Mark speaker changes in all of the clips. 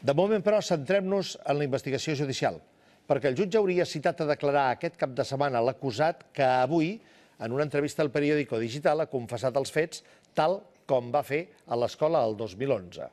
Speaker 1: De moment, però, centrem-nos en la investigació judicial, perquè el jutge hauria citat a declarar aquest cap de setmana l'acusat que avui, en una entrevista al periòdico Digital, ha confessat els fets tal com va fer a l'escola el 2011.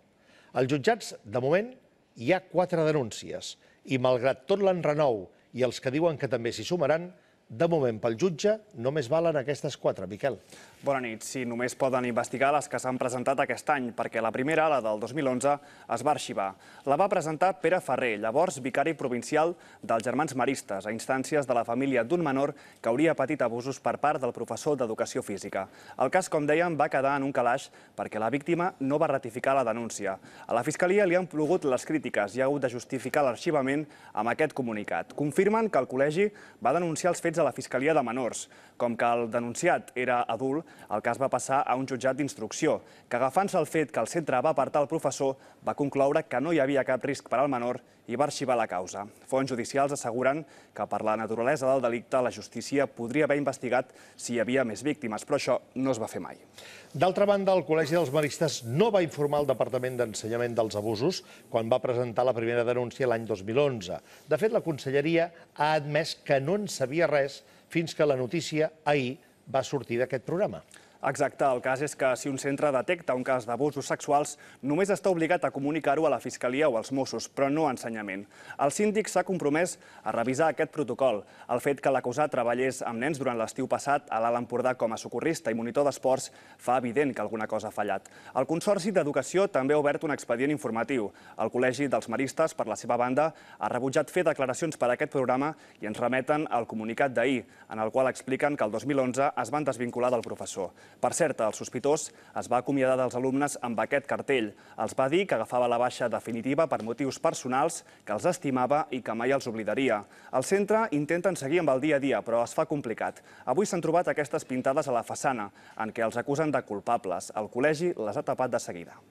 Speaker 1: Als jutjats, de moment, hi ha 4 denúncies i, malgrat tot l'enrenou i els que diuen que també s'hi sumaran, de moment, pel jutge, només valen aquestes 4, Miquel.
Speaker 2: Bona nit. Sí, només poden investigar les que s'han presentat aquest any, perquè la primera, la del 2011, es va arxivar. La va presentar Pere Ferrer, llavors vicari provincial dels Germans Maristes, a instàncies de la família d'un menor que hauria patit abusos per part del professor d'Educació Física. El cas, com dèiem, va quedar en un calaix perquè la víctima no va ratificar la denúncia. A la Fiscalia li han plogut les crítiques i ha hagut de justificar l'arxivament amb aquest comunicat. Confirmen que el col·legi va denunciar els fets a la Fiscalia de Menors. Com que el denunciat era adult, el cas va passar a un jutjat d'instrucció, que agafant-se el fet que el centre va apartar el professor, va concloure que no hi havia cap risc per al menor i va arxivar la causa. Fonts judicials asseguren que per la naturalesa del delicte la justícia podria haver investigat si hi havia més víctimes, però això no es va fer mai.
Speaker 1: D'altra banda, el Col·legi dels Maristes no va informar el Departament d'Ensenyament dels abusos quan va presentar la primera denúncia l'any 2011. De fet, la Conselleria ha admès que no en sabia res fins que la notícia ahir va sortir d'aquest programa.
Speaker 2: Exacte, el cas és que si un centre detecta un cas d'abusos sexuals, només està obligat a comunicar-ho a la Fiscalia o als Mossos, però no a Ensenyament. El síndic s'ha compromès a revisar aquest protocol. El fet que l'acusat treballés amb nens durant l'estiu passat a l'Alt Empordà com a socorrista i monitor d'esports fa evident que alguna cosa ha fallat. El Consorci d'Educació també ha obert un expedient informatiu. El Col·legi dels Maristes, per la seva banda, ha rebutjat fer declaracions per a aquest programa i ens remeten al comunicat d'ahir, en el qual expliquen que el 2011 es van desvincular del professor. Per cert, el sospitós es va acomiadar dels alumnes amb aquest cartell. Els va dir que agafava la baixa definitiva per motius personals, que els estimava i que mai els oblidaria. Al centre intenten seguir amb el dia a dia, però es fa complicat. Avui s'han trobat aquestes pintades a la façana, en què els acusen de culpables. El col·legi les ha tapat de seguida.